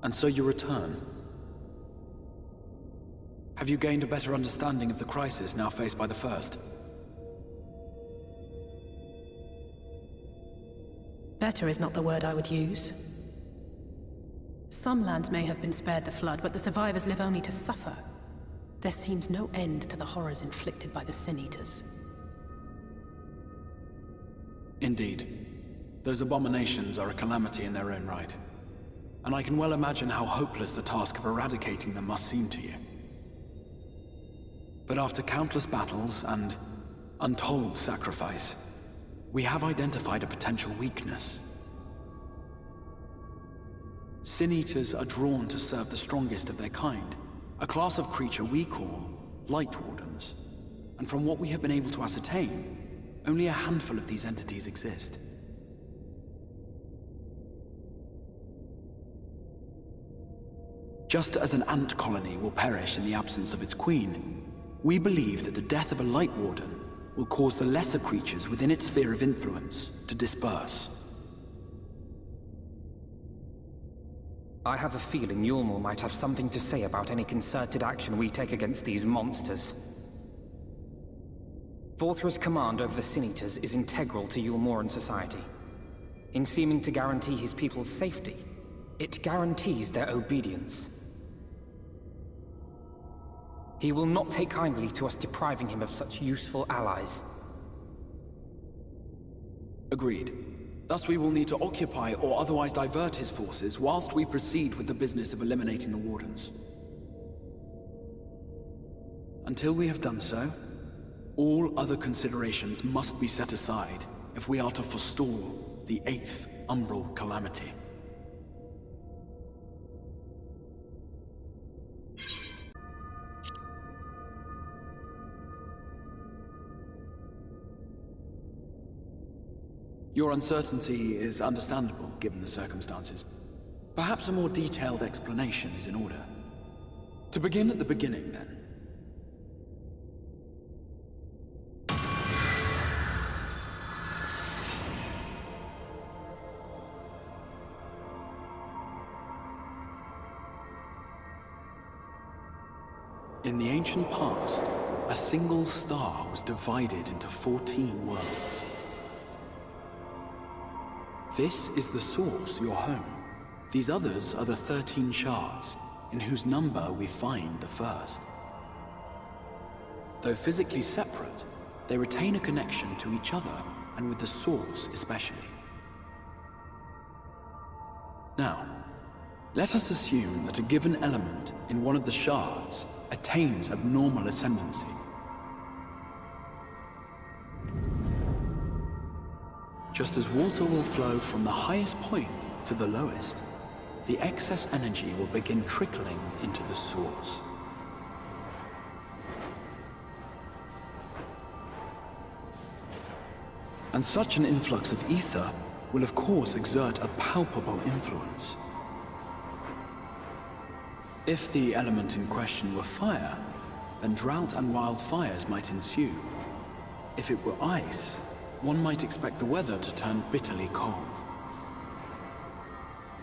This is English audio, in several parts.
And so you return. Have you gained a better understanding of the crisis now faced by the First? Better is not the word I would use. Some lands may have been spared the flood, but the survivors live only to suffer. There seems no end to the horrors inflicted by the Sin Eaters. Indeed. Those abominations are a calamity in their own right. And I can well imagine how hopeless the task of eradicating them must seem to you. But after countless battles and untold sacrifice, we have identified a potential weakness. Sin Eaters are drawn to serve the strongest of their kind, a class of creature we call Lightwardens. And from what we have been able to ascertain, only a handful of these entities exist. Just as an ant colony will perish in the absence of its queen, we believe that the death of a Lightwarden will cause the lesser creatures within its sphere of influence to disperse. I have a feeling Yulmur might have something to say about any concerted action we take against these monsters. Vorthra's command over the Sin Eaters is integral to Yulmuran society. In seeming to guarantee his people's safety, it guarantees their obedience. He will not take kindly to us depriving him of such useful allies. Agreed. Thus we will need to occupy or otherwise divert his forces whilst we proceed with the business of eliminating the Wardens. Until we have done so, all other considerations must be set aside if we are to forestall the 8th Umbral Calamity. Your uncertainty is understandable, given the circumstances. Perhaps a more detailed explanation is in order. To begin at the beginning, then. In the ancient past, a single star was divided into 14 worlds. This is the source, your home. These others are the 13 shards, in whose number we find the first. Though physically separate, they retain a connection to each other, and with the source especially. Now, let us assume that a given element in one of the shards attains abnormal ascendancy. Just as water will flow from the highest point to the lowest, the excess energy will begin trickling into the source. And such an influx of ether will of course exert a palpable influence. If the element in question were fire, then drought and wildfires might ensue. If it were ice, one might expect the weather to turn bitterly cold.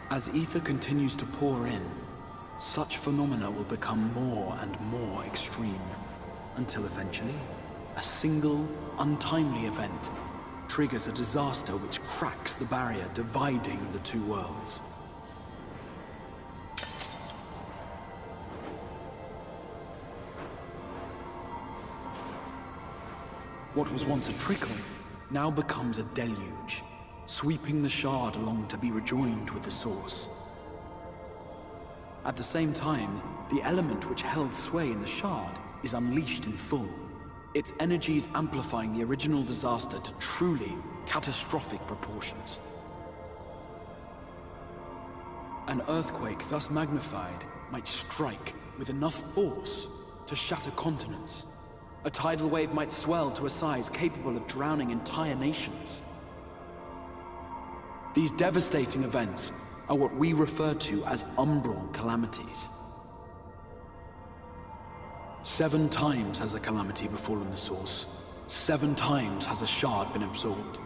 As ether continues to pour in, such phenomena will become more and more extreme, until eventually, a single, untimely event triggers a disaster which cracks the barrier dividing the two worlds. What was once a trickle now becomes a deluge, sweeping the shard along to be rejoined with the source. At the same time, the element which held sway in the shard is unleashed in full, its energies amplifying the original disaster to truly catastrophic proportions. An earthquake thus magnified might strike with enough force to shatter continents. A tidal wave might swell to a size capable of drowning entire nations. These devastating events are what we refer to as umbral calamities. 7 times has a calamity befallen the source. 7 times has a shard been absorbed.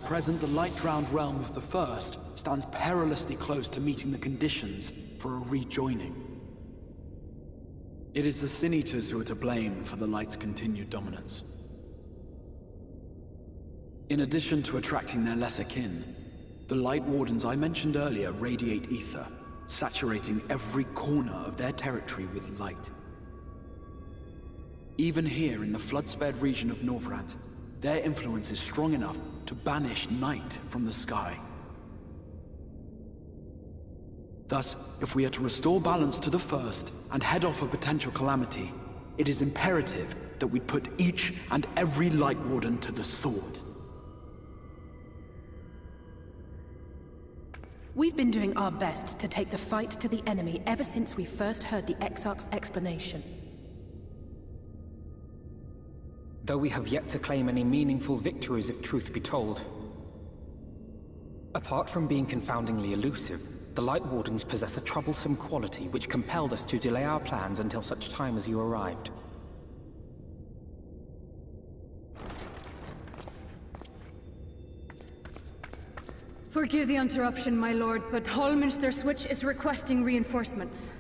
At present, the light-drowned realm of the First stands perilously close to meeting the conditions for a rejoining. It is the Sin Eaters who are to blame for the Light's continued dominance. In addition to attracting their lesser kin, the Lightwardens I mentioned earlier radiate ether, saturating every corner of their territory with light. Even here in the flood-spared region of Norvrant, their influence is strong enough to banish night from the sky. Thus, if we are to restore balance to the First and head off a potential calamity, it is imperative that we put each and every Lightwarden to the sword. We've been doing our best to take the fight to the enemy ever since we first heard the Exarch's explanation. Though we have yet to claim any meaningful victories if truth be told. Apart from being confoundingly elusive, the Lightwardens possess a troublesome quality which compelled us to delay our plans until such time as you arrived. Forgive the interruption, my lord, but Hallminster Switch is requesting reinforcements.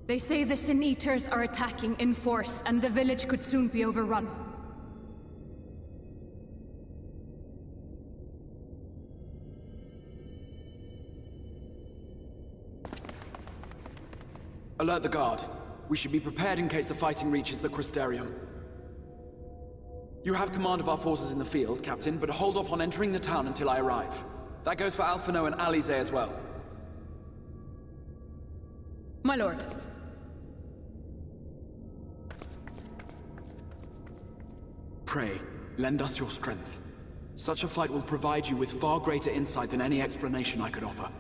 They say the Sin Eaters are attacking in force, and the village could soon be overrun. Alert the guard. We should be prepared in case the fighting reaches the Crystarium. You have command of our forces in the field, Captain, but hold off on entering the town until I arrive. That goes for Alphino and Alize as well. My lord. Pray, lend us your strength. Such a fight will provide you with far greater insight than any explanation I could offer.